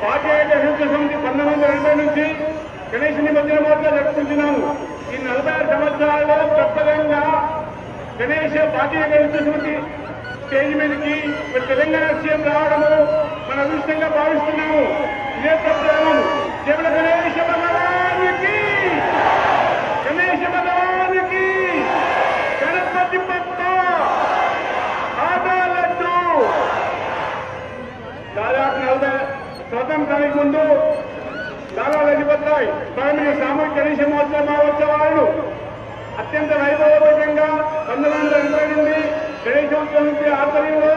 Party సమితి 1980 నుంచి గణేష్ నిమజ్జన మహోత్సవం జరుపుకుంటున్నాము. ఈ 46 సంవత్సరాల్లో ప్రప్రదంగా గణేష్ పార్టీ సమితి స్టేజ్ మీదకి తెలంగాణ సీఎం రావడము మన అదృష్టంగా భావిస్తున్నాము. ఇదే ప్రప్రదం. జయ గణేష భగవానికి, గణేష భగవానికి, గణపతి బప్ప ఆదాలతో. దాదాపు 40 స్వాతంత్రానికి ముందు లాలా లజపత్ రాయ్ ప్రారంభించిన సామూహిక గణేష మహోత్సవాలను అత్యంత వైభవపేతంగా 1980 నుండి గణేశోత్సవం నుంచి ఆధ్వర్యంలో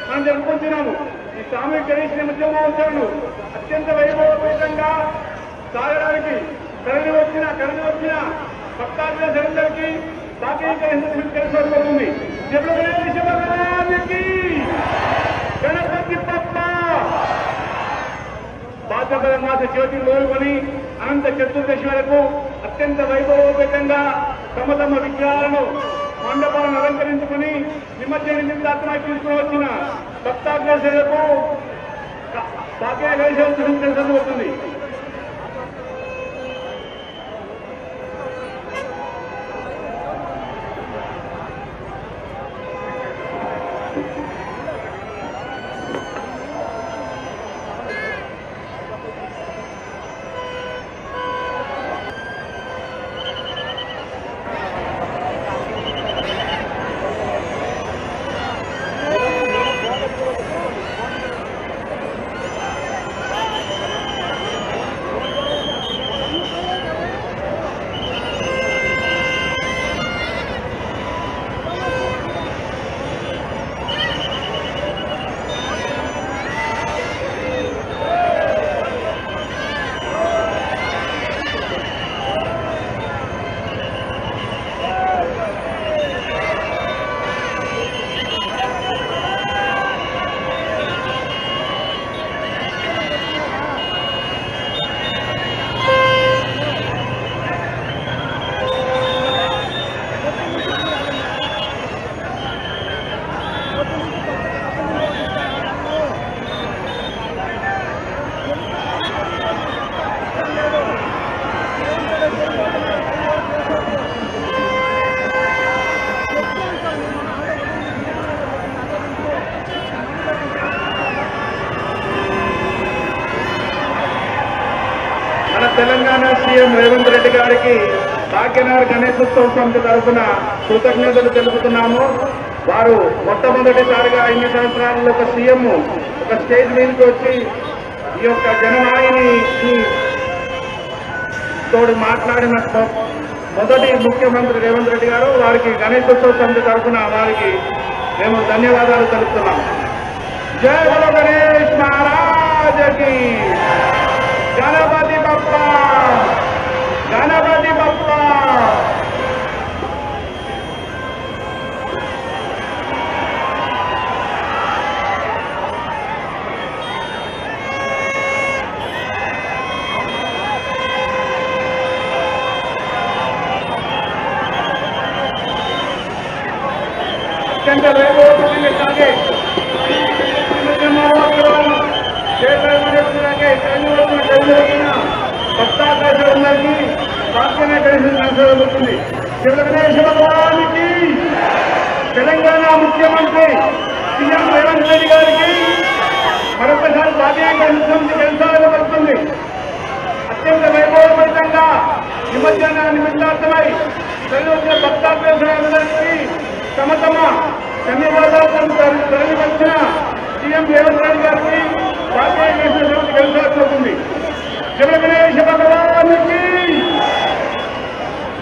మనం జరుపుకుంటున్నాము. ఈ సామూహిక గణేష్ నిమజ్జన మహోత్సవాలను అత్యంత వైభవపేతంగా సాగడానికి కరలి వచ్చిన భక్తాదులందరికీ బాకీ కలిసిపోతుంది. జయ గణేష భగవానికి, గణపతి బప్ప. భాద్రపద మాస జ్యోతిని కోరుకొని అనంత చతుర్దశి వరకు అత్యంత వైభవోపేతంగా తమ తమ విగ్రహాలను మండపాలను అలంకరించుకుని నిమజ్జన నిమిత్తాత్మై తీసుకుని వచ్చిన భక్తాగ్రహులకు భాగ్య గణేశోత్సవం జరుగుతుంది. తెలంగాణ సీఎం రేవంత్ రెడ్డి గారికి భాగ్యనగర్ గణేశోత్సవ సమితి తరఫున కృతజ్ఞతలు తెలుపుతున్నాము. వారు మొట్టమొదటిసారిగా ఇన్ని సంవత్సరాల్లో ఒక సీఎం ఒక స్టేజ్ మీదకి వచ్చి ఈ యొక్క జనవాహిని తోడు మాట్లాడిన మొదటి ముఖ్యమంత్రి రేవంత్ రెడ్డి గారు. వారికి గణేశోత్సవ సమితి తరఫున వారికి మేము ధన్యవాదాలు తెలుపుతున్నాం. జై బలో గణేష్ మహారాజకి, గణపతి బప్ప, గణపతి బప్ప. అత్యంత వైభవంగా సాగే భక్తాకాశందరికీ భాగ్యమే గణేశోత్సవం. గణేశ భగవానికి, తెలంగాణ ముఖ్యమంత్రి సీఎం రేవంత్ రెడ్డి గారికి మరొకసారి భాగ్య గణేశోత్సవం కొనసాగబడుతుంది. అత్యంత వైభవపేతంగా నిమజ్జన నిమిత్తార్థమై తరలి భక్తాకాశందరికీ తమ తమ ధన్యవాదాలు తరలి వచ్చిన సీఎం రేవంత్ రెడ్డి గారికి భాగ్య గణేశోత్సవం కొనసాగుతుంది. జయ గణేశ భగవానికి.